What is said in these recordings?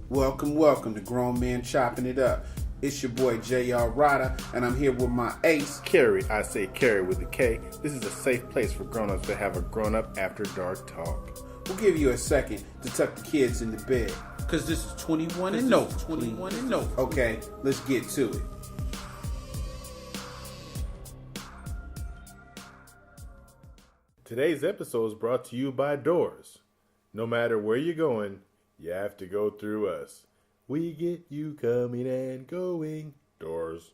Welcome to Grown Men Chopping It Up. It's your boy J.R. Ryder, and I'm here with my ace, Carrie. I say Carrie with a K. This is a safe place for grown-ups to have a grown-up after dark talk. We'll give you a second to tuck the kids into bed, because this is 21 and no. 21 and no. Okay, let's get to it. Today's episode is brought to you by Doors. No matter where you're going, you have to go through us. We get you coming and going. Doors.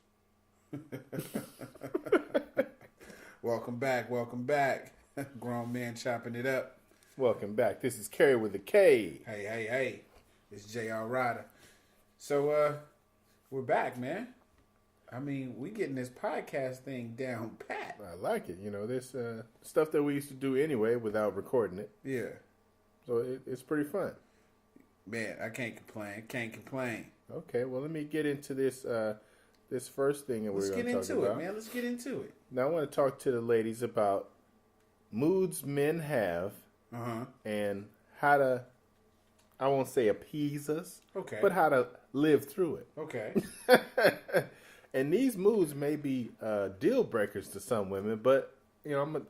Welcome back. Grown Man Chopping It Up. Welcome back. This is Carrie with a K. Hey. It's J.R. Ryder. So, we're back, man. I mean, we getting this podcast thing down pat. I like it. You know, this stuff that we used to do anyway without recording it. Yeah. So it's pretty fun. Man, I can't complain. Okay, well, let me get into this this first thing that we're going to talk about. Let's get into it. Now, I want to talk to the ladies about moods men have and how to, I won't say appease us, but how to live through it. Okay. And these moods may be deal breakers to some women, but, you know, I'm going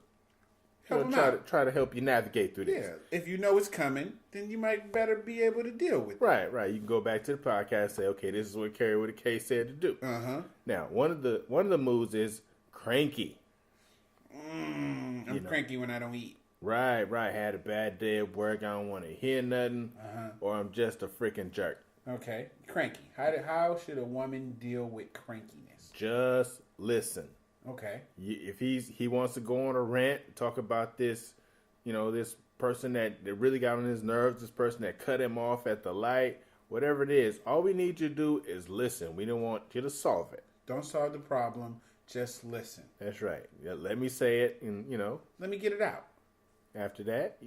to try to help you navigate through this. Yeah, if you know it's coming, then you might better be able to deal with it. Right. You can go back to the podcast and say, okay, this is what Carrie with a K said to do. Now, one of the moods is cranky. I'm cranky when I don't eat. Right. Had a bad day at work. I don't want to hear nothing, or I'm just a freaking jerk. Okay, cranky. How should a woman deal with crankiness? Just listen. Okay. If he wants to go on a rant, talk about this, you know, this person that really got on his nerves, this person that cut him off at the light, whatever it is, all we need you to do is listen. We don't want you to solve it. Don't solve the problem. Just listen. That's right. Yeah, let me say it, and, you know. Let me get it out. After that,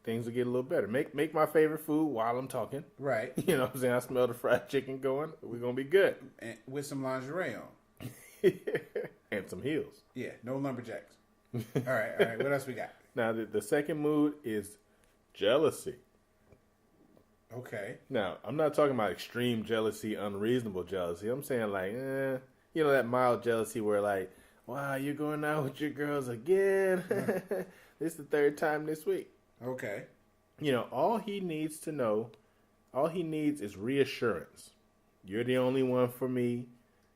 things will get a little better. Make my favorite food while I'm talking. Right. You know what I'm saying? I smell the fried chicken going. We're going to be good. And with some lingerie on. And some heels. Yeah, no lumberjacks. All right. What else we got? Now, the second mood is jealousy. Okay. Now, I'm not talking about extreme jealousy, unreasonable jealousy. I'm saying like, you know, that mild jealousy where like, wow, you're going out with your girls again. This is the third time this week. Okay. You know, all he needs is reassurance. You're the only one for me.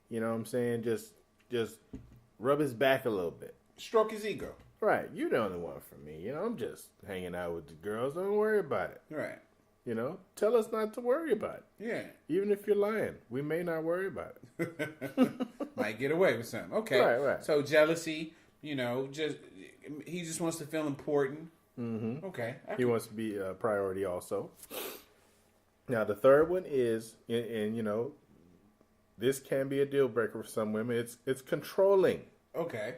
You know what I'm saying? Just rub his back a little bit. Stroke his ego. Right. You're the only one for me. You know, I'm just hanging out with the girls. Don't worry about it. Right. You know, tell us not to worry about it. Yeah. Even if you're lying, we may not worry about it. Might get away with something. Okay. Right. So jealousy, you know, he just wants to feel important. Mm-hmm. Okay. He wants to be a priority also. Now, the third one is, and you know, this can be a deal breaker for some women. It's controlling. Okay.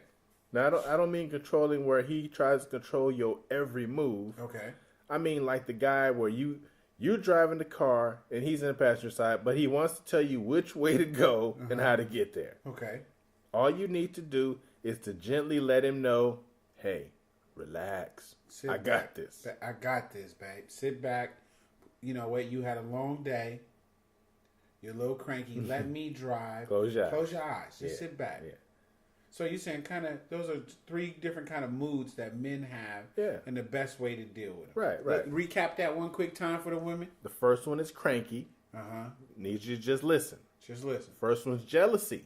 Now, I don't mean controlling where he tries to control your every move. Okay. I mean like the guy where you're driving the car and he's in the passenger side, but he wants to tell you which way to go and how to get there. Okay. All you need to do is to gently let him know, hey, relax. I got this. I got this, babe. Sit back. You know what? You had a long day. You're a little cranky. Let me drive. Close your eyes. Just sit back. Yeah. So you're saying kind of those are three different kind of moods that men have, and the best way to deal with them. Right. Recap that one quick time for the women. The first one is cranky. Needs you to just listen. Just listen. First one's jealousy.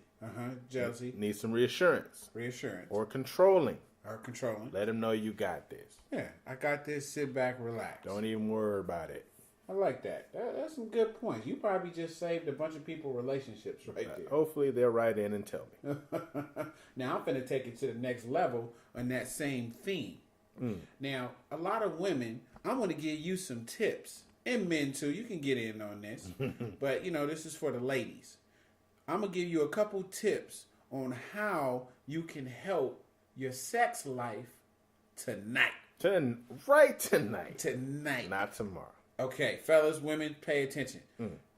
Jealousy. Needs some reassurance. Or controlling. Let him know you got this. Yeah, I got this. Sit back, relax. Don't even worry about it. I like that. That's some good points. You probably just saved a bunch of people relationships right there. Hopefully they'll write in and tell me. Now, I'm going to take it to the next level on that same theme. Now, a lot of women, I'm going to give you some tips. And men, too. You can get in on this. But, you know, this is for the ladies. I'm going to give you a couple tips on how you can help your sex life tonight. Right tonight. Tonight. Not tomorrow. Okay, fellas, women, pay attention.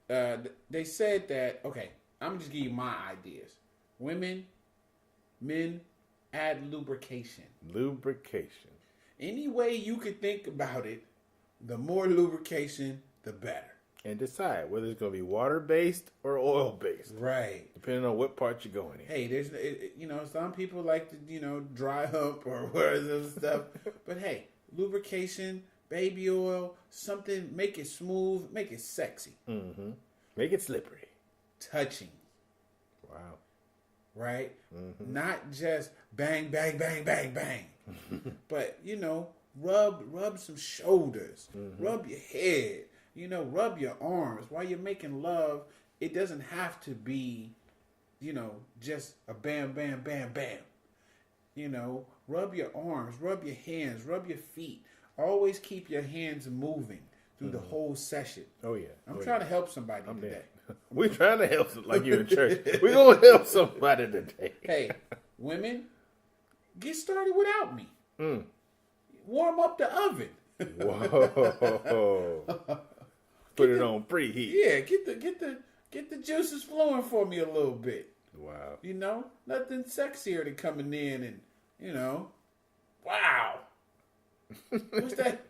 They said that, okay, I'm going to just give you my ideas. Women, men, add lubrication. Lubrication. Any way you could think about it, the more lubrication, the better. and decide whether it's going to be water-based or oil-based. Right. Depending on what part you're going in. Hey, there's, some people like to, dry hump or whatever stuff. But hey, lubrication, baby oil, something, make it smooth, make it sexy. Mm-hmm. Make it slippery. Touching. Wow. Right? Mm-hmm. Not just bang, bang, bang, bang, bang. But, rub some shoulders. Mm-hmm. Rub your head. Rub your arms. While you're making love, it doesn't have to be, just a bam, bam, bam, bam. Rub your arms, rub your hands, rub your feet. Always keep your hands moving through the whole session. Oh, yeah. I'm trying to help somebody today. We're trying to help, like you in church. We're going to help somebody today. Hey, women, get started without me. Warm up the oven. Whoa. Put it on preheat. Yeah, get the juices flowing for me a little bit. Wow. Nothing sexier than coming in and, wow. What's that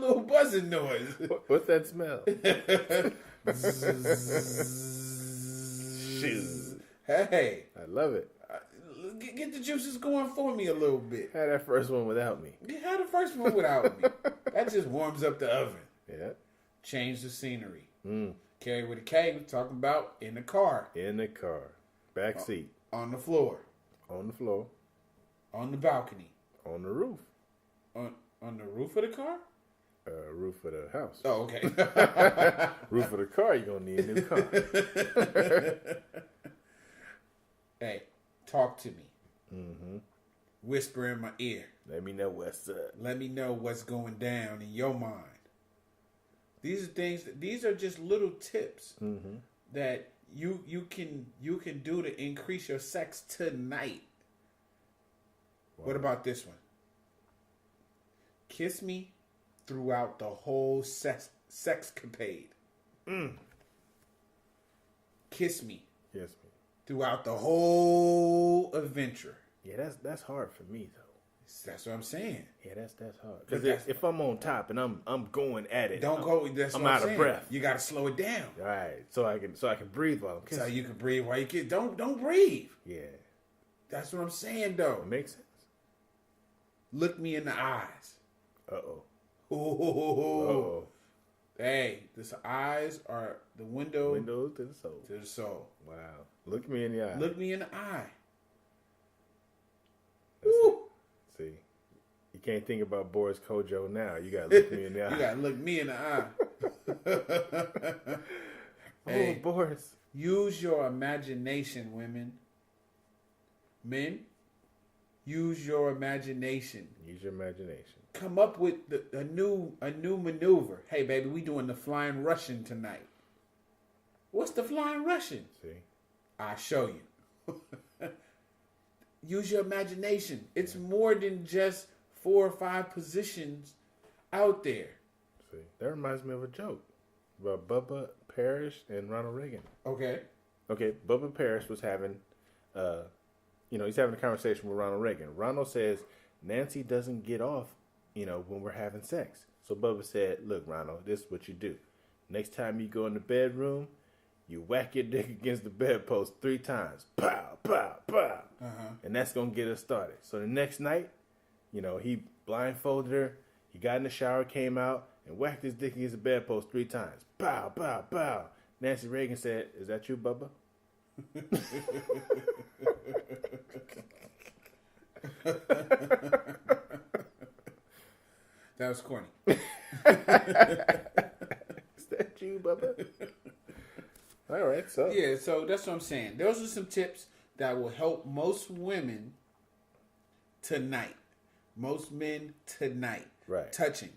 little buzzing noise? What's that smell? Hey. I love it. Get the juices going for me a little bit. Had that first one without me. Had the first one without me. That just warms up the oven. Yeah. Change the scenery. Carry with a K, we're talking about in the car. In the car. Back seat. On the floor. On the floor. On the balcony. On the roof. On the roof of the car? Roof of the house. Oh, okay. Roof of the car, you're going to need a new car. Hey, talk to me. Mm-hmm. Whisper in my ear. Let me know what's up. Let me know what's going down in your mind. These are just little tips that you can do to increase your sex tonight. Wow. What about this one? Kiss me throughout the whole sexcapade. Kiss me. Yes, me. Throughout the whole adventure. Yeah, that's hard for me though. That's what I'm saying. Yeah, that's hard. Because if I'm on top and I'm going at it, I'm out of breath. You got to slow it down. All right, so I can breathe while I'm kissing. So you can breathe while you kiss. Don't breathe. Yeah, that's what I'm saying though. It makes sense. Look me in the eyes. Uh-oh. Hey, the eyes are the window to the soul. To the soul. Wow. Look me in the eye. Look me in the eye. See, you can't think about Boris Kojo now. You got to look me in the eye. You got to look me in the eye. Hey, Boris. Use your imagination, women. Men, use your imagination. Use your imagination. Come up with a new maneuver. Hey, baby, we doing the flying Russian tonight. What's the flying Russian? See? I'll show you. Use your imagination. It's more than just 4 or 5 positions out there. See, that reminds me of a joke about Bubba Parrish and Ronald Reagan. Okay, Bubba Parrish was having, he's having a conversation with Ronald Reagan. Ronald says, Nancy doesn't get off, when we're having sex. So Bubba said, look, Ronald, this is what you do. Next time you go in the bedroom, you whack your dick against the bedpost 3 times. Pow, pow, pow. And that's going to get us started. So the next night, he blindfolded her. He got in the shower, came out, and whacked his dick against the bedpost 3 times. Pow, pow, pow. Nancy Reagan said, is that you, Bubba? That was corny. Is that you, Bubba? All right, so. Yeah, so that's what I'm saying. Those are some tips that will help most women tonight. Most men tonight. Right. Touching.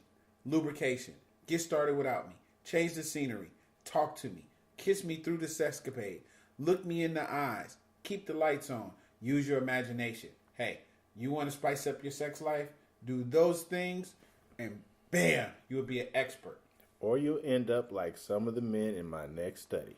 Lubrication. Get started without me. Change the scenery. Talk to me. Kiss me through the sexcapade. Look me in the eyes. Keep the lights on. Use your imagination. Hey, you want to spice up your sex life? Do those things and bam, you'll be an expert. Or you'll end up like some of the men in my next study.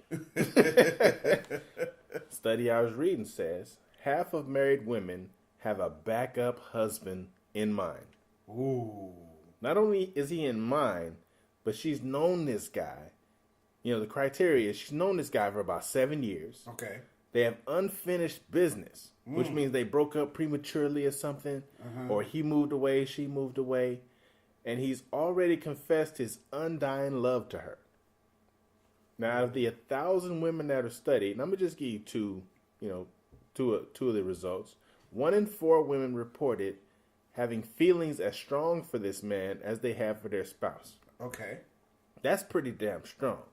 Study I was reading says half of married women have a backup husband in mind. Ooh. Not only is he in mind, but she's known this guy, the criteria is she's known this guy for about 7 years. Okay. They have unfinished business, which means they broke up prematurely or something, or he moved away, she moved away, and he's already confessed his undying love to her. Now, out of the 1,000 women that are studied, and I'm gonna just give you two of the results. 1 in 4 women reported having feelings as strong for this man as they have for their spouse. Okay. That's pretty damn strong.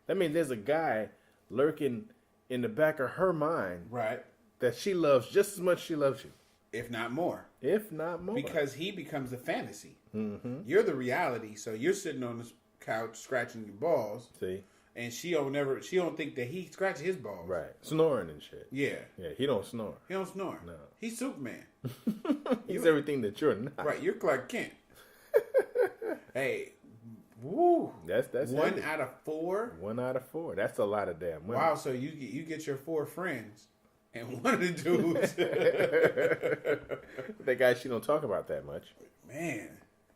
That means there's a guy lurking in the back of her mind, right, that she loves just as much as she loves you, if not more. If not more, because he becomes the fantasy. You're the reality. So you're sitting on the couch scratching your balls. See, and she don't think that he scratches his balls. Right, snoring and shit. Yeah, he don't snore. He don't snore. No, he's Superman. He's everything that you're not. Right, you're Clark Kent. Hey. Woo! That's 1 heavy. out of 4. 1 out of 4. That's a lot of damn women. Wow! So you get your 4 friends, and one of the dudes. That guy she don't talk about that much. Man,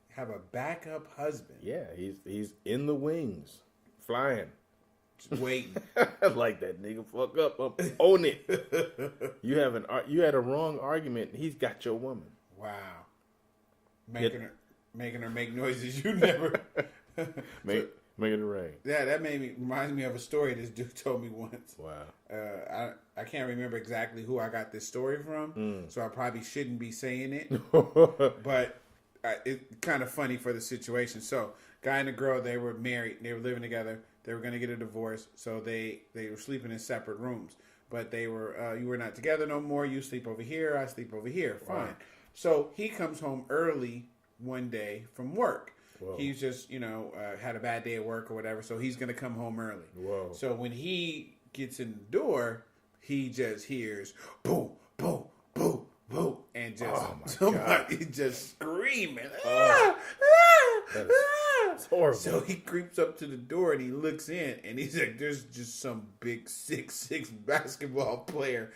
have a backup husband. Yeah, he's in the wings, flying, just waiting. Like that nigga fuck up, own it. You had a wrong argument. He's got your woman. Wow, making her make noises you never. Make it rain. Yeah, that reminds me of a story this dude told me once. Wow. I can't remember exactly who I got this story from, so I probably shouldn't be saying it. But it's kind of funny for the situation. So, guy and a girl, they were married. They were living together. They were going to get a divorce, so they were sleeping in separate rooms. But they were, you were not together no more. You sleep over here. I sleep over here. Fine. Wow. So he comes home early one day from work. Whoa. He's just, had a bad day at work or whatever, so he's going to come home early. Whoa. So when he gets in the door, he just hears boom, boom, boom, boom, and just somebody just screaming. It's horrible. So he creeps up to the door and he looks in, and he's like, there's just some big 6'6" basketball player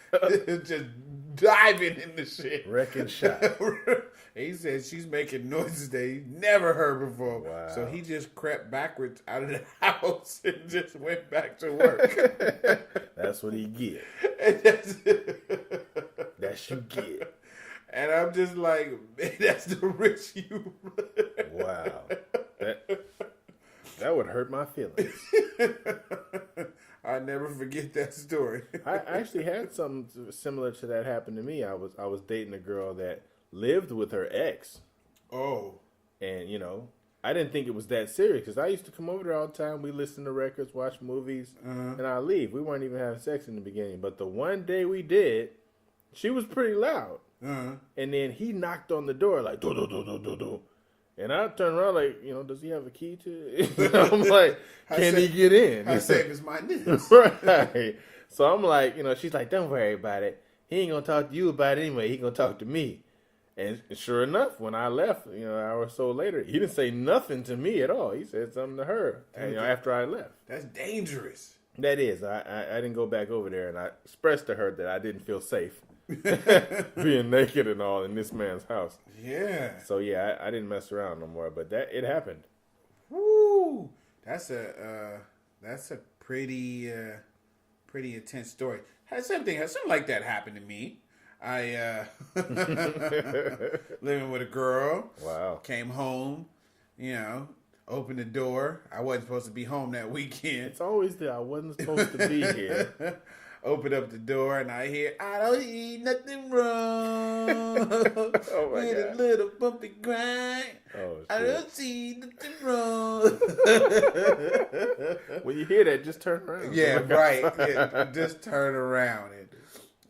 just diving in the shit. Wrecking shot. He said she's making noises that he never heard before. Wow. So he just crept backwards out of the house and just went back to work. That's what he get. That's you get. And I'm just like, man, that's the rich you. Wow. That would hurt my feelings. I never forget that story. I actually had something similar to that happen to me. I was dating a girl that lived with her ex. Oh. And, I didn't think it was that serious because I used to come over there all the time. We listen to records, watch movies, and I'd leave. We weren't even having sex in the beginning. But the one day we did, she was pretty loud. And then he knocked on the door like, do, do, do, do, do, do. And I turned around like, does he have a key to it? I'm like, can he get in? How safe is my niece? Right. So I'm like, she's like, don't worry about it. He ain't going to talk to you about it anyway. He going to talk to me. And sure enough, when I left, an hour or so later, he didn't say nothing to me at all. He said something to her after I left. That's dangerous. That is. I didn't go back over there, and I expressed to her that I didn't feel safe being naked and all in this man's house. Yeah. So, yeah, I didn't mess around no more, but it happened. Woo! That's a pretty intense story. Something like that happened to me. I living with a girl. Wow. Came home, opened the door. I wasn't supposed to be home that weekend. It's always I wasn't supposed to be here. Open up the door and I hear, I don't see nothing wrong. Oh my with God. a little bumpy grind. Oh, shit. I don't see nothing wrong. When you hear that, just turn around. Yeah, right. Yeah, just turn around and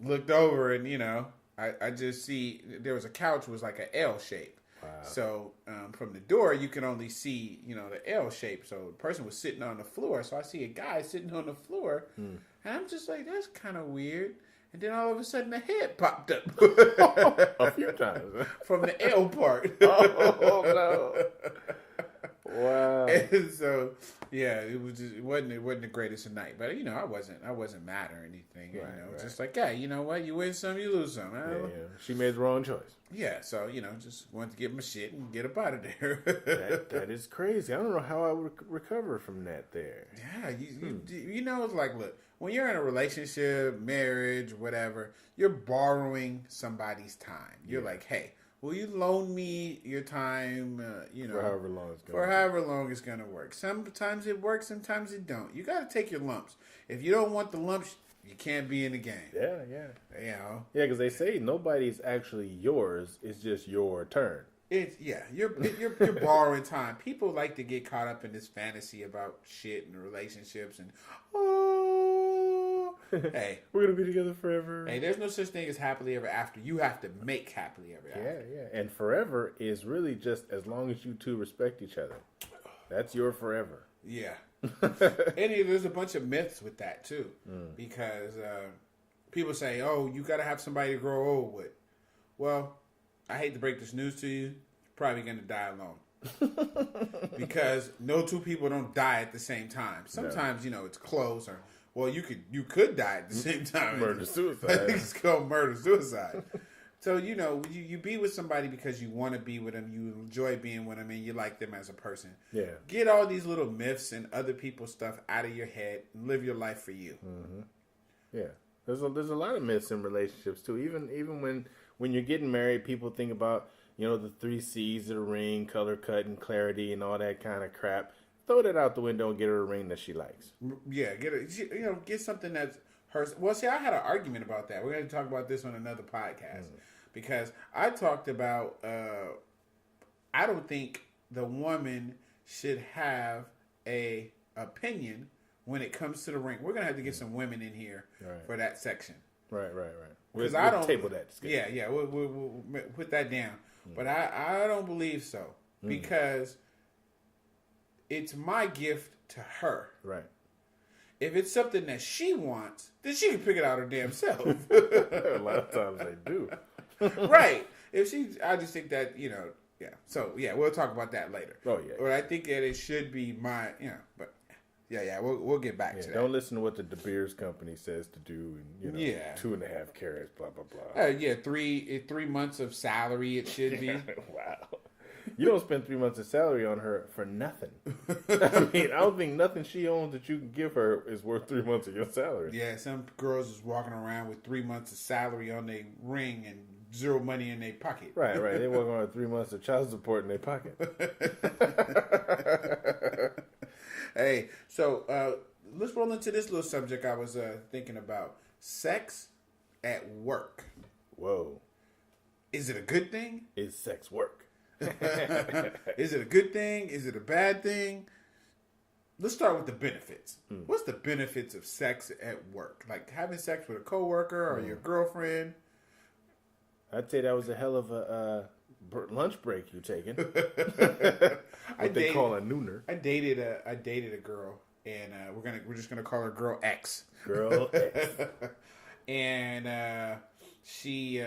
looked over and, I just see there was a couch was like an L shape. Wow. So from the door, you can only see, the L shape. So the person was sitting on the floor. So I see a guy sitting on the floor. And I'm just like, that's kind of weird. And then all of a sudden, the head popped up. A few times. From the L part. Oh, no. Wow. And so Yeah, it wasn't the greatest of night, but I wasn't mad or anything. Right. Just like, yeah, you know what, you win some, you lose some. Yeah. She made the wrong choice. Yeah, so just wanted to get my shit and get up out of there. that is crazy. I don't know how I would recover from that. There. Yeah, it's like, look, when you're in a relationship, marriage, whatever, you're borrowing somebody's time. You're like, hey, will you loan me your time? For however long it's going. For however long it's going to work. Sometimes it works, sometimes it don't. You got to take your lumps. If you don't want the lumps, you can't be in the game. Yeah. Yeah, because they say nobody's actually yours. It's just your turn. You're borrowing time. People like to get caught up in this fantasy about shit and relationships and hey, we're gonna be together forever. Hey, there's no such thing as happily ever after. You have to make happily ever after. Yeah. And forever is really just as long as you two respect each other. That's your forever. Yeah. There's a bunch of myths with that too, because people say, "Oh, you got to have somebody to grow old with." Well, I hate to break this news to you, you're probably gonna die alone. Because no two people don't die at the same time. Sometimes it's close or. Well, you could die at the same time. Murder-suicide. It's called murder-suicide. So, you be with somebody because you want to be with them, you enjoy being with them, and you like them as a person. Yeah. Get all these little myths and other people's stuff out of your head and live your life for you. Mm-hmm. Yeah. There's a lot of myths in relationships, too. Even when you're getting married, people think about, the 3 C's of the ring, color, cut, and clarity, and all that kind of crap. Throw that out the window and get her a ring that she likes. Yeah, get something that's hers. Well, see, I had an argument about that. We're going to talk about this on another podcast because I talked about. I don't think the woman should have a opinion when it comes to the ring. We're going to have to get some women in here for that section. Right. Because I don't table that. Yeah. We'll put that down. But I don't believe so because. It's my gift to her. Right. If it's something that she wants, then she can pick it out her damn self. A lot of times they do. Right. I just think that, yeah. So, we'll talk about that later. Oh, yeah. But I think that it should be my, but we'll get back to that. Don't listen to what the De Beers company says to do. And, 2.5 carats, blah, blah, blah. 3 months of salary it should be. Wow. You don't spend 3 months of salary on her for nothing. I don't think nothing she owns that you can give her is worth 3 months of your salary. Yeah, some girls is walking around with 3 months of salary on their ring and zero money in their pocket. Right. They walk around with 3 months of child support in their pocket. Hey, so let's roll into this little subject I was thinking about. Sex at work. Whoa. Is it a good thing? Is sex work? Is it a good thing? Is it a bad thing? Let's start with the benefits. What's the benefits of sex at work? Like having sex with a coworker or your girlfriend? I'd say that was a hell of a lunch break you taking. They call a nooner. I dated a girl, and we're just gonna call her Girl X. Girl X. And she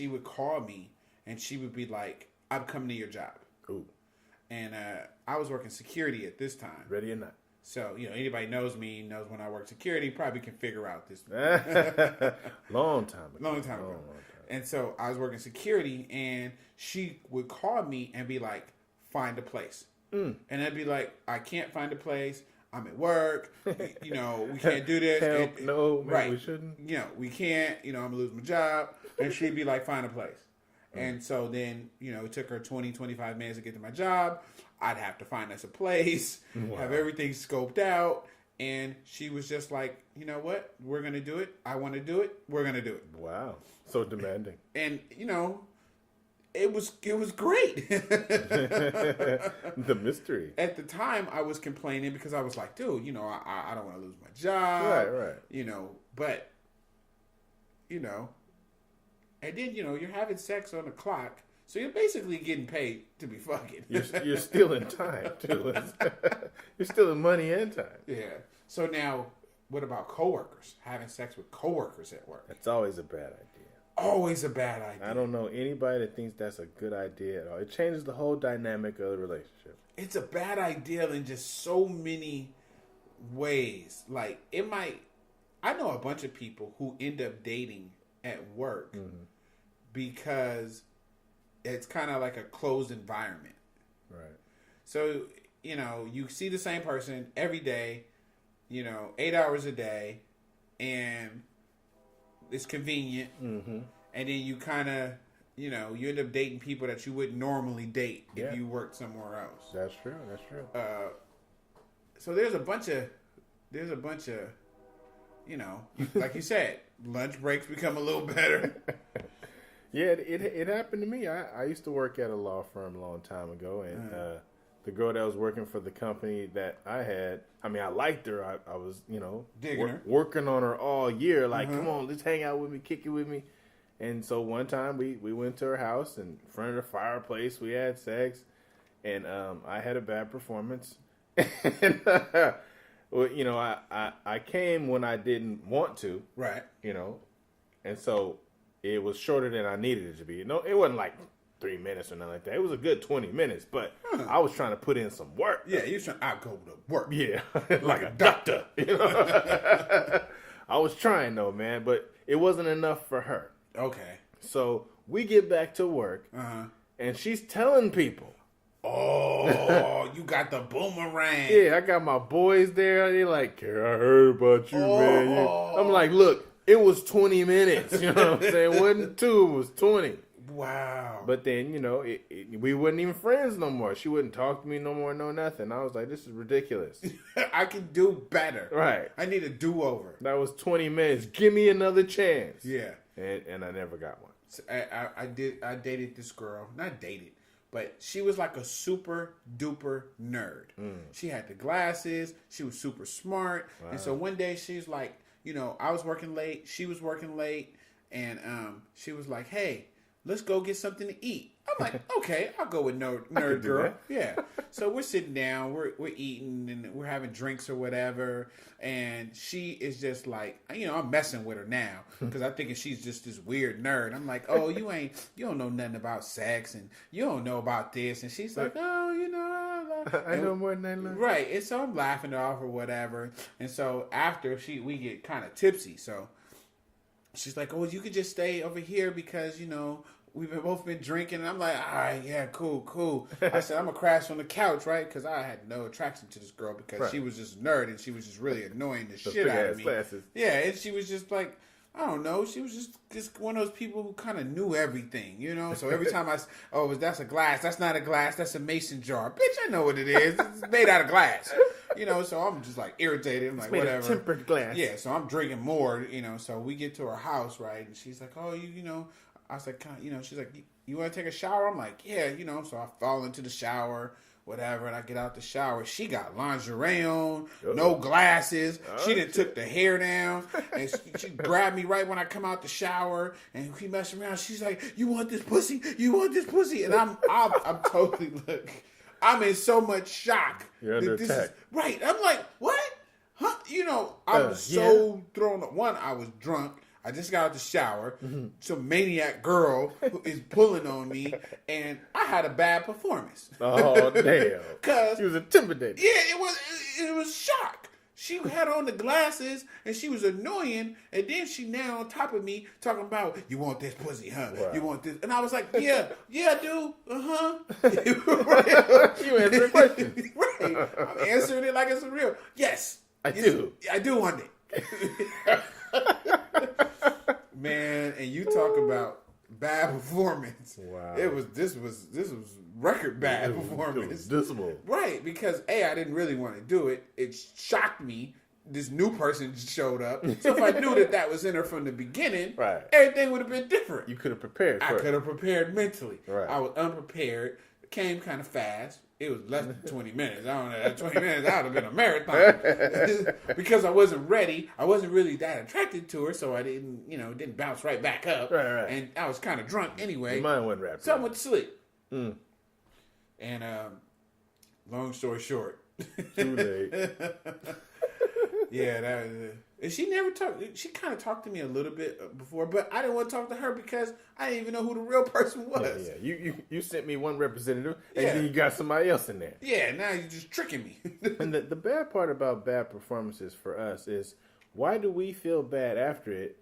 would call me, and she would be like, I'm coming to your job. Ooh. And I was working security at this time. Ready or not. So, anybody knows me, knows when I work security, probably can figure out this. Long time ago. And so I was working security, and she would call me and be like, find a place. And I'd be like, I can't find a place. I'm at work. We can't do this. Help, no, maybe we shouldn't. We can't. I'm going to lose my job. And she'd be like, find a place. And so then, it took her 20, 25 minutes to get to my job. I'd have to find us a place, have everything scoped out. And she was just like, you know what? We're going to do it. I want to do it. We're going to do it. Wow. So demanding. And, it was great. The mystery. At the time, I was complaining because I was like, dude, I don't want to lose my job. Right. But, and then, you're having sex on the clock. So you're basically getting paid to be fucking. You're stealing time, too. You're stealing money and time. Yeah. So now, what about coworkers? Having sex with coworkers at work? That's always a bad idea. always a bad idea. I don't know anybody that thinks that's a good idea at all. It changes the whole dynamic of the relationship. It's a bad idea in just so many ways. Like, it might... I know a bunch of people who end up dating at work because it's kind of like a closed environment. Right. So, you know, you see the same person every day, 8 hours a day, and it's convenient. Mm-hmm. And then you kind of, you end up dating people that you wouldn't normally date if you worked somewhere else. That's true. So there's a bunch of, like you said, lunch breaks become a little better. Yeah, it happened to me. I used to work at a law firm a long time ago, and the girl that was working for the company that I had, I mean, I liked her. I was, digging her, working on her all year. Like, come on, let's hang out with me, kick it with me. And so one time we went to her house, and in front of the fireplace, we had sex, and I had a bad performance. And, well, I came when I didn't want to. Right. And so it was shorter than I needed it to be. No, it wasn't like 3 minutes or nothing like that. It was a good 20 minutes, but I was trying to put in some work. Yeah, you trying? I go to work. Yeah, like a doctor. I was trying though, man, but it wasn't enough for her. Okay. So we get back to work, and she's telling people. Oh, you got the boomerang. Yeah, I got my boys there. They're like, "Care, I heard about you, man." I'm like, look, it was 20 minutes. You know what I'm saying? It wasn't 2, it was 20. Wow. But then, we wasn't even friends no more. She wouldn't talk to me no more, no nothing. I was like, this is ridiculous. I can do better. Right. I need a do-over. That was 20 minutes. Give me another chance. Yeah. And I never got one. So I dated this girl. Not dated, but she was like a super duper nerd. She had the glasses. She was super smart. Wow. And so one day she's like, I was working late. She was working late. And she was like, hey, let's go get something to eat. I'm like, okay, I'll go with nerd girl. Yeah. So we're sitting down, we're eating, and we're having drinks or whatever. And she is just like, I'm messing with her now because I'm thinking she's just this weird nerd. I'm like, oh, you don't know nothing about sex, and you don't know about this. And she's like, oh, I know more than that. Right. And so I'm laughing it off or whatever. And so after we get kind of tipsy. So she's like, oh, you could just stay over here because, we've both been drinking. And I'm like, all right, yeah, cool. I said, I'm going to crash on the couch, right? Because I had no attraction to this girl because she was just a nerd and she was just really annoying the shit out of me. Glasses. Yeah, and she was just like, I don't know. She was just one of those people who kind of knew everything, So every time that's a glass. That's not a glass. That's a mason jar. Bitch, I know what it is. It's made out of glass. So I'm just like irritated. I'm like, made whatever. Of tempered glass. Yeah, so I'm drinking more, So we get to her house, right? And she's like, oh, I was like, she's like, you want to take a shower? I'm like, yeah, So I fall into the shower, whatever, and I get out the shower. She got lingerie on, no glasses. She done took the hair down, and she grabbed me right when I come out the shower, and we messing around. She's like, you want this pussy? You want this pussy? And I'm totally, I'm in so much shock. You're under attack. Right. I'm like, what? Huh? I was so thrown up. One, I was drunk. I just got out the shower. Some maniac girl is pulling on me, and I had a bad performance. Oh damn! Because she was intimidated. Yeah, it was shock. She had on the glasses, and she was annoying, and then she now on top of me talking about, you want this pussy, huh? Wow. You want this? And I was like, yeah, I do. You answering questions. Right. I'm answering it like it's real. Yes. I do. I do want it. Man, and you talk about bad performance. Wow. This was record bad performance. It was dismal. Right, because I didn't really want to do it. It shocked me. This new person showed up. So if I knew that was in her from the beginning, right, everything would have been different. You could have prepared for it. I could have prepared mentally. Right. I was unprepared. Came kind of fast. It was less than 20 minutes. I don't know. That 20 minutes, that would have been a marathon. Because I wasn't ready. I wasn't really that attracted to her, so I didn't bounce right back up. Right. And I was kind of drunk anyway. Your mind wasn't wrapped. Something went to sleep. And long story short. Too late. Yeah, that was it. And she never talked. She kind of talked to me a little bit before, but I didn't want to talk to her because I didn't even know who the real person was. Yeah. You sent me one representative, and Yeah. then you got somebody else in there. Yeah, now you're just tricking me. And the bad part about bad performances for us is, why do we feel bad after it?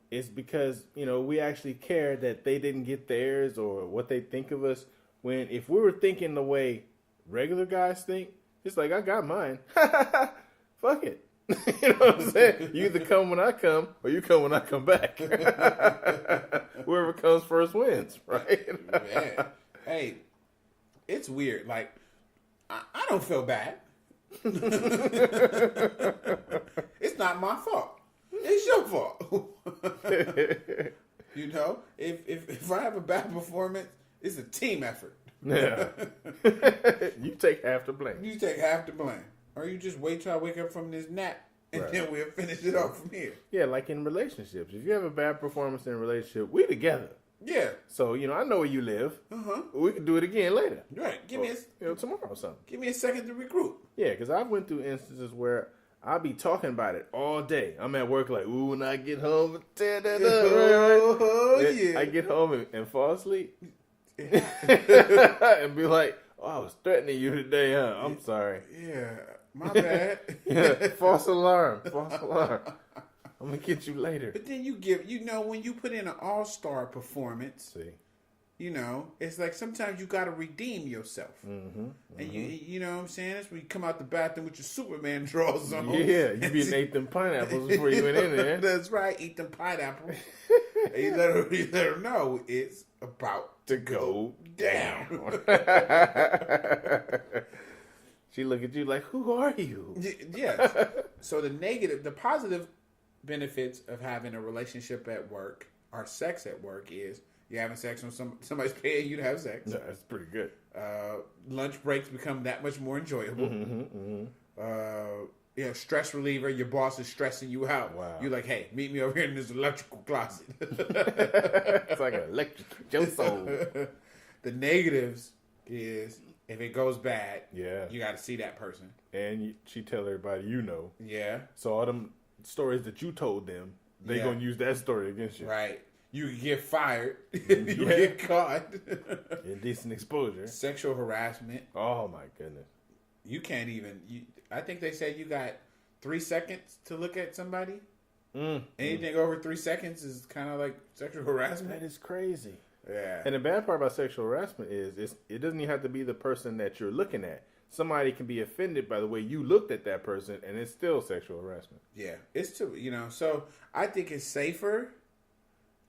It's because, we actually care that they didn't get theirs or what they think of us. When if we were thinking the way regular guys think, it's like, I got mine. Fuck it. You know what I'm saying? You either come when I come or you come when I come back. Whoever comes first wins, right? Man. Hey, it's weird. Like, I don't feel bad. It's not my fault. It's your fault. If I have a bad performance, it's a team effort. Yeah. You take half the blame. You take half the blame. Or you just wait till I wake up from this nap and then we'll finish it off from here. Yeah, like in relationships. If you have a bad performance in a relationship, we together. Yeah. So, I know where you live. We can do it again later. Right. Give me tomorrow or something. Give me a second to regroup. Yeah, because I've went through instances where I'll be talking about it all day. I'm at work like, ooh, when I get home, tear that up. Right? Yeah. I get home and fall asleep. And be like, oh, I was threatening you today, huh? I'm sorry. Yeah, my bad. False alarm. I'm going to get you later. But then when you put in an all-star performance, it's like sometimes you got to redeem yourself. And you know what I'm saying? That's when you come out the bathroom with your Superman drawers on. Yeah, you be eating them pineapples before you went in there. That's right, eat them pineapples. And you let her know it's about to go down. She look at you like, who are you? Yes. So the positive benefits of having a relationship at work or sex at work is you're having sex when somebody's paying you to have sex. Yeah, that's pretty good. Lunch breaks become that much more enjoyable. Stress reliever. Your boss is stressing you out. Wow. You're like, hey, meet me over here in this electrical closet. It's like an electric your soul. The negatives is if it goes bad, yeah, you got to see that person. And she tell everybody Yeah. So all them stories that you told them, they gonna use that story against you. Right. You can get fired. You get caught. Indecent exposure. Sexual harassment. Oh my goodness. You can't even. I think they said you got 3 seconds to look at somebody. Anything over 3 seconds is kind of like sexual harassment. That is crazy. Yeah. And the bad part about sexual harassment is it doesn't even have to be the person that you're looking at. Somebody can be offended by the way you looked at that person, and it's still sexual harassment. Yeah, it's too. So I think it's safer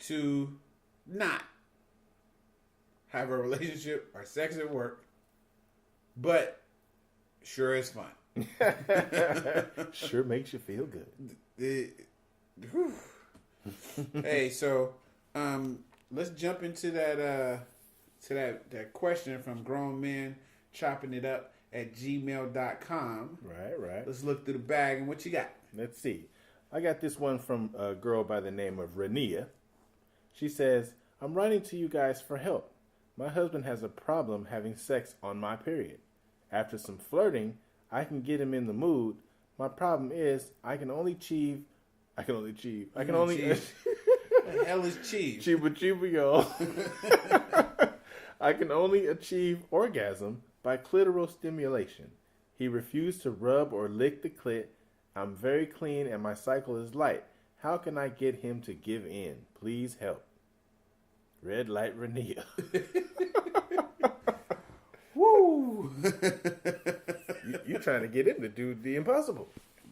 to not have a relationship or sex at work, but sure is fun. Sure makes you feel good. Hey, so let's jump into that question from grown men chopping it up at gmail.com. Right. Let's look through the bag and what you got. Let's see. I got this one from a girl by the name of Rania. She says, I'm writing to you guys for help. My husband has a problem having sex on my period. After some flirting, I can get him in the mood. My problem is I can only achieve. The hell is cheese? Chiba, y'all. I can only achieve orgasm by clitoral stimulation. He refused to rub or lick the clit. I'm very clean and my cycle is light. How can I get him to give in? Please help. Red light Rania. Woo! You trying to get him to do the impossible.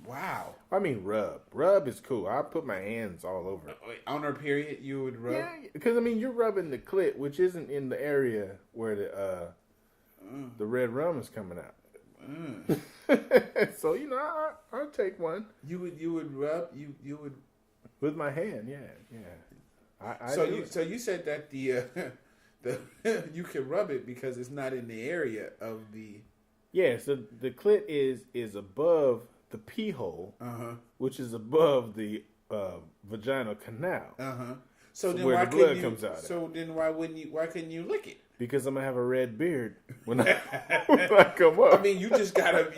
Wow. I mean, rub. Rub is cool. I put my hands all over it. On her period, you would rub? Yeah, because, you're rubbing the clit, which isn't in the area where the red rum is coming out. So, I'll take one. You would rub? You would... With my hand, yeah. So you said that the you can rub it because it's not in the area of the... Yeah, so the clit is above the pee hole, which is above the vaginal canal. So then where why the blood couldn't you, comes out. So then why couldn't you lick it? Because I'm gonna have a red beard when I, when I come up. I mean, you just gotta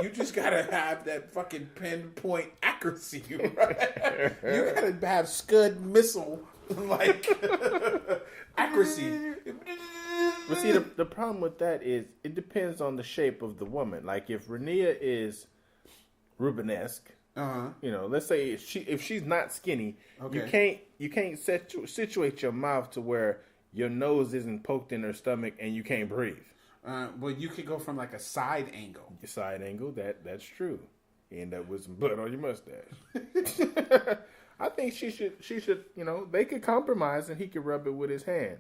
have that fucking pinpoint accuracy, right? You gotta have Scud missile like accuracy. But see, the problem with that is it depends on the shape of the woman. Like if Rania is Rubenesque, let's say if she's not skinny, you can't situate your mouth to where your nose isn't poked in her stomach and you can't breathe. Well, you could go from like a side angle. Your side angle, that's true. You end up with some blood on your mustache. I think she should, they could compromise and he could rub it with his hand.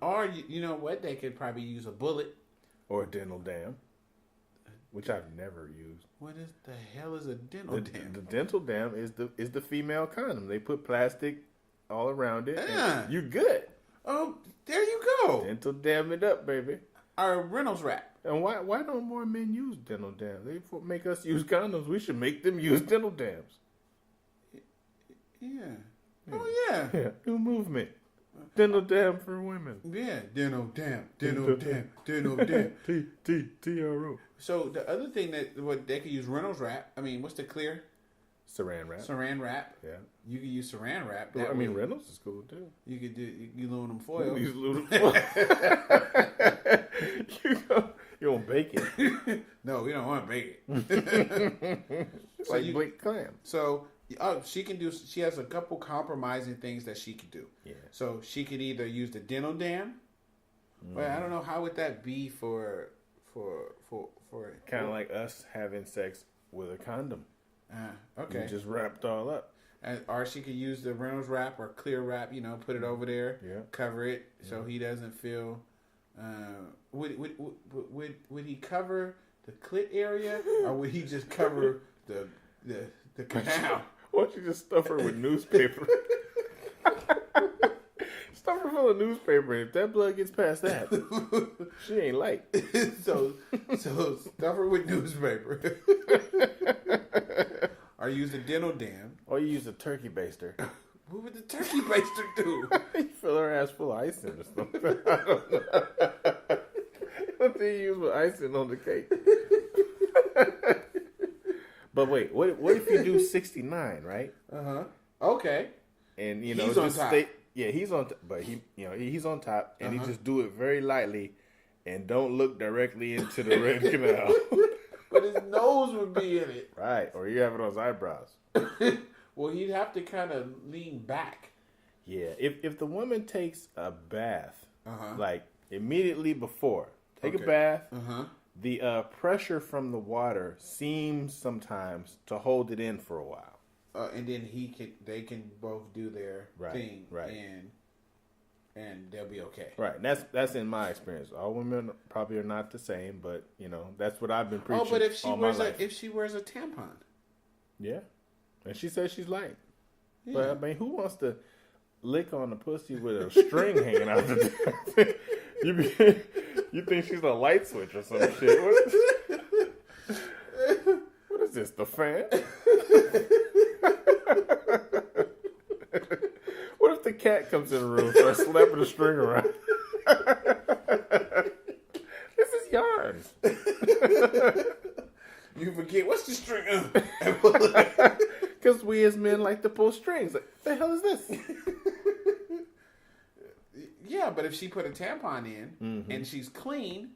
Or, you know what, they could probably use a bullet. Or a dental dam, which I've never used. What is the hell is a dental dam? The dental dam is the female condom. They put plastic all around it. And you're good. Oh, there you go. Dental dam it up, baby. Or Reynolds wrap. And why don't more men use dental dams? They make us use condoms. We should make them use dental dams. Yeah. Oh, yeah. Yeah. New movement. Dental dam for women. Yeah. Dental dam. Dental dam. Dental dam. TRO. So the other thing what they could use Reynolds wrap. I mean, what's the clear? Saran wrap. Saran wrap. Yeah. You could use saran wrap. Well, I mean, Reynolds is cool too. You could do aluminum foil. Use aluminum foil. You don't bake it. No, we don't want to bake it. It's like baked clam. So she can do. She has a couple compromising things that she could do. Yeah. So she could either use the dental dam. But I don't know how would that be for kind of like us having sex with a condom. Okay. You just wrapped all up. Or she could use the Reynolds wrap or clear wrap. Put it over there. Yeah. Cover it so he doesn't feel. Would he cover the clit area or would he just cover the canal? Why don't you just stuff her with newspaper? Stuff her full of newspaper, and if that blood gets past that, she ain't light. so stuff her with newspaper. Or use a dental dam. Or you use a turkey baster. What would the turkey baster do? You fill her ass full of icing or something. I don't know. What do you use with icing on the cake? But wait, what if you do 69, right? Okay. And he's on top. He's on top, but he's on top, and he just do it very lightly, and don't look directly into the red canal. But his nose would be in it. Right, or you have it on his eyebrows. Well, he'd have to kind of lean back. Yeah, if the woman takes a bath, like immediately before, take a bath. The pressure from the water seems sometimes to hold it in for a while. And then they can both do their thing, right, and they'll be okay. Right, and that's in my experience. All women probably are not the same, but that's what I've been preaching. Oh, but if she wears a tampon, yeah, and she says she's light, yeah. But I mean, who wants to lick on the pussy with a string hanging out the You think she's a light switch or some shit? What is this? The fan? What if the cat comes in the room and starts slapping the string around? This is yarn. You forget what's the string? Because we as men like to pull strings. Like, the hell is this? Yeah, but if she put a tampon in and she's clean,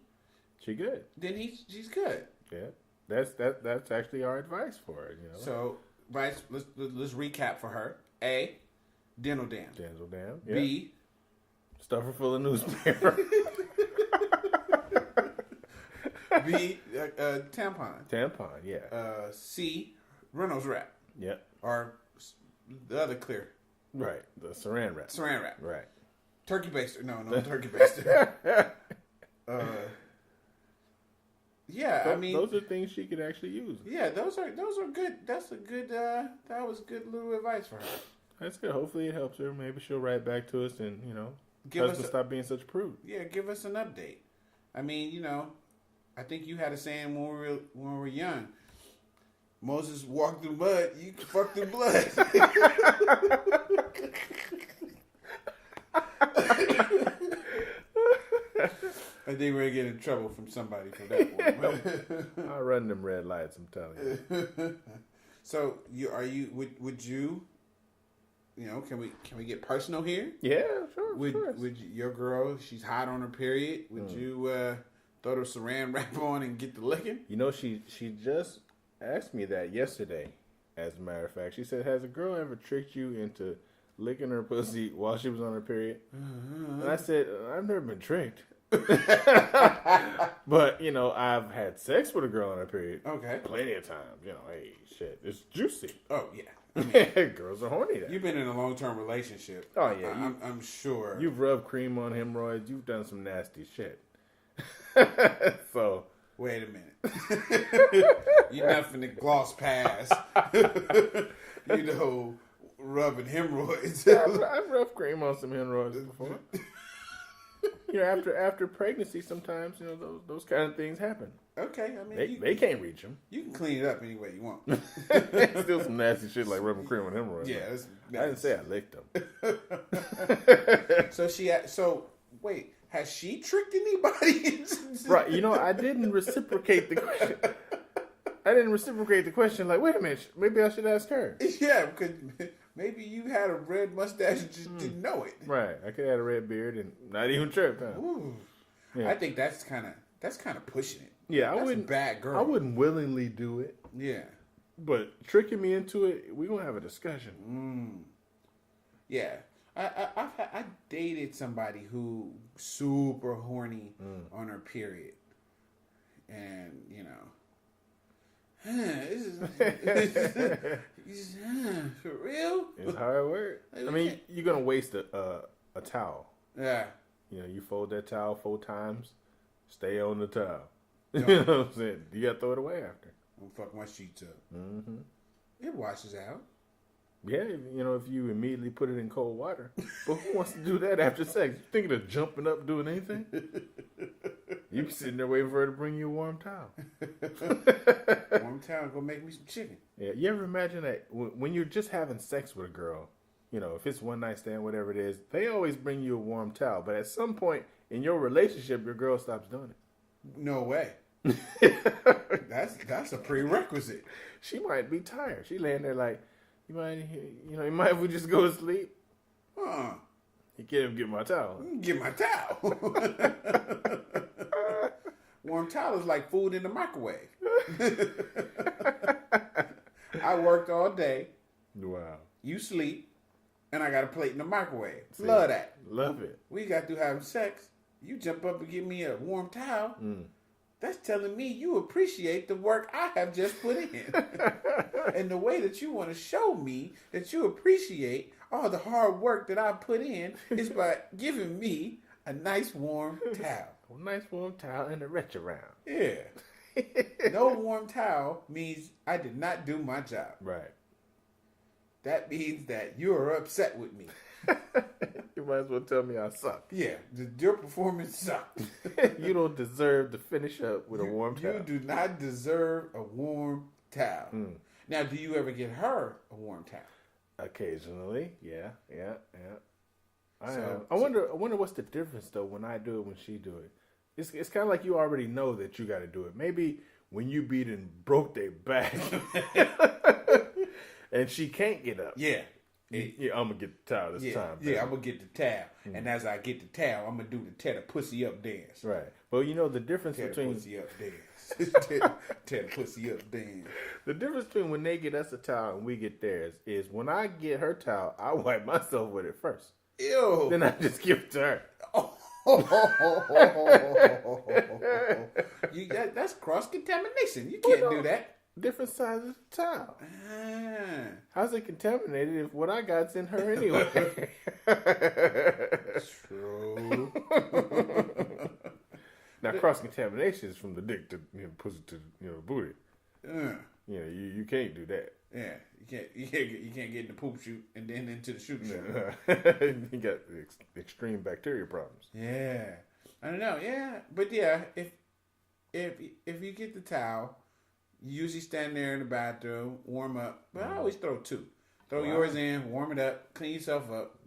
she good. Then she's good. Yeah, that's actually our advice for her. So, right, let's recap for her. A, dental dam. Dental dam. Yeah. B, stuff her full of newspaper. B, tampon. Tampon, yeah. C, Reynolds wrap. Yep. Or the other clear. Right, the saran wrap. Saran wrap. Right. Turkey baster. No, turkey baster. Yeah, I mean, those are things she could actually use. Yeah, those are good. That's a good. That was good little advice for her. That's good. Hopefully, it helps her. Maybe she'll write back to us and tell us to stop being such a prude. Yeah, give us an update. I mean, I think you had a saying when we were young. Moses walked through mud. You fuck through blood. I think we're gonna get in trouble from somebody for that one. I run them red lights. I'm telling you. So would you? You know, can we get personal here? Yeah, sure. Would your girl? She's hot on her period. Would you throw the saran wrap on and get the licking? You know, she just asked me that yesterday. As a matter of fact, she said, "Has a girl ever tricked you into licking her pussy while she was on her period?" And I said, "I've never been tricked." But, you know, I've had sex with a girl on her period. Okay. Plenty of times. You know, hey, shit, it's juicy. Oh, yeah. I mean, girls are horny then. You've been in a long-term relationship. Oh, yeah. I'm sure. You've rubbed cream on hemorrhoids. You've done some nasty shit. So. Wait a minute. You're nothing to gloss past. You know, rubbing hemorrhoids. I've rubbed cream on some hemorrhoids before. You know, after pregnancy, sometimes, you know, those kind of things happen. Okay, I mean, they can't reach them. You can clean it up any way you want. Still some nasty shit like rubbing cream on hemorrhoids. Yeah, I didn't say I licked them. So wait, has she tricked anybody? Right, you know, I didn't reciprocate the question. Like, wait a minute, maybe I should ask her. Yeah, because maybe you had a red mustache and just didn't know it. Right, I could have had a red beard and not even tripped. Huh? Yeah. I think that's kind of pushing it. Yeah, that's I wouldn't. A bad girl. I wouldn't willingly do it. Yeah, but tricking me into it, we're gonna have a discussion. Yeah, I dated somebody who super horny on her period, and you know, for real. It's hard work. I mean, you're gonna waste a towel. Yeah. You know, you fold that towel 4 times, stay on the towel. You know what I'm saying? You gotta throw it away after. Don't fuck my sheets up. Mm-hmm. It washes out. Yeah, you know, if you immediately put it in cold water. But who wants to do that after sex? You thinking of jumping up doing anything? You be sitting there waiting for her to bring you a warm towel. Warm towel, go make me some chicken. Yeah, you ever imagine that when you're just having sex with a girl, you know, if it's one night stand, whatever it is, they always bring you a warm towel. But at some point in your relationship, your girl stops doing it. No way. That's a prerequisite. She might be tired. She laying there like, you mind if we just go to sleep? You can't get my towel. Get my towel. Warm towel is like food in the microwave. I worked all day. Wow. You sleep, and I got a plate in the microwave. See, love that. Love it. We got through having sex. You jump up and give me a warm towel. That's telling me you appreciate the work I have just put in. And the way that you want to show me that you appreciate all the hard work that I put in is by giving me a nice warm towel. A nice warm towel and a wretch around. Yeah. No warm towel means I did not do my job. Right. That means that you are upset with me. You might as well tell me I suck. Yeah, your performance sucked. You don't deserve to finish up with a warm towel. You do not deserve a warm towel. Now, do you ever get her a warm towel? Occasionally, yeah. I wonder what's the difference though when I do it when she do it. It's kind of like you already know that you got to do it. Maybe when you beat and broke their back, and she can't get up. Yeah. Yeah, I'm gonna get the towel this time. Yeah, I'm gonna get the towel, and as I get the towel, I'm gonna do the tear the pussy up dance. Right, but you know the difference between pussy up dance, tear the pussy up dance. The difference between when they get us a towel and we get theirs is when I get her towel, I wipe myself with it first. Ew. Then I just give it to her. That's cross contamination. You can't do that. Different sizes of towel. How's it contaminated if what I got's in her anyway? True. Now, cross contamination is from the dick to pussy to booty. You can't do that. Yeah, you can't get in the poop chute and then into the shoot. You got extreme bacteria problems. Yeah, I don't know. Yeah, but yeah, if you get the towel. You usually stand there in the bathroom, warm up. But I always throw 2. Throw yours in, warm it up, clean yourself up,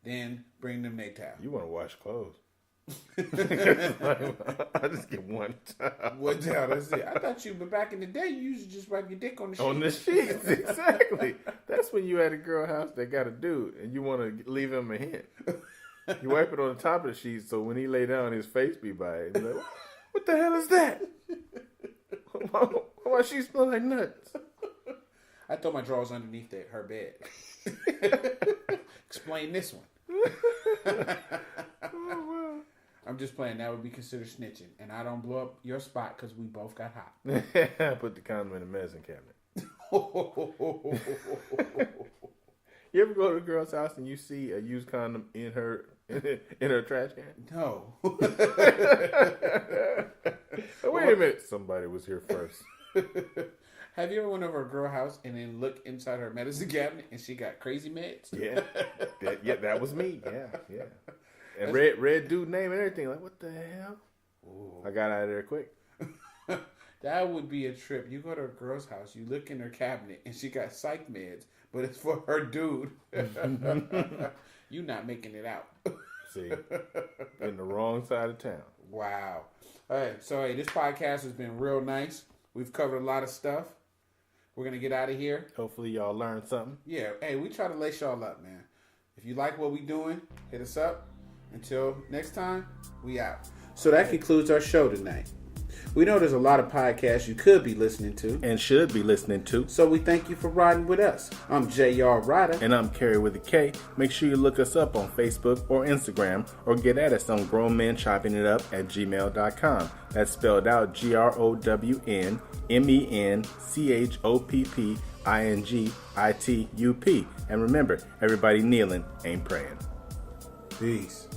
then bring them their towel. You want to wash clothes. I just get one towel. One towel, that's it. I thought but back in the day, you used to just wipe your dick on the sheets. On the sheets, exactly. That's when you at a girl house that got a dude, and you want to leave him a hint. You wipe it on the top of the sheet, so when he lay down, his face be by it. He's like, what the hell is that? Why she smell like nuts? I thought my drawers underneath her bed. Explain this one. I'm just playing. That would be considered snitching, and I don't blow up your spot because we both got hot. Put the condom in the medicine cabinet. You ever go to a girl's house and you see a used condom in her trash can? No. Wait a minute. Somebody was here first. Have you ever went over a girl house and then looked inside her medicine cabinet and she got crazy meds? Yeah. That was me. Yeah. And red dude name and everything. Like, what the hell? Ooh. I got out of there quick. That would be a trip. You go to a girl's house, you look in her cabinet, and she got psych meds, but it's for her dude. You not making it out. See, in the wrong side of town. Wow. All right, so this podcast has been real nice. We've covered a lot of stuff. We're going to get out of here. Hopefully y'all learned something. Yeah. Hey, we try to lace y'all up, man. If you like what we doing, hit us up. Until next time, we out. So that concludes our show tonight. We know there's a lot of podcasts you could be listening to. And should be listening to. So we thank you for riding with us. I'm J.R. Ryder. And I'm Kerry with a K. Make sure you look us up on Facebook or Instagram or get at us on grownmenchoppingitup@gmail.com. That's spelled out GROWNMENCHOPPINGITUP. And remember, everybody kneeling ain't praying. Peace.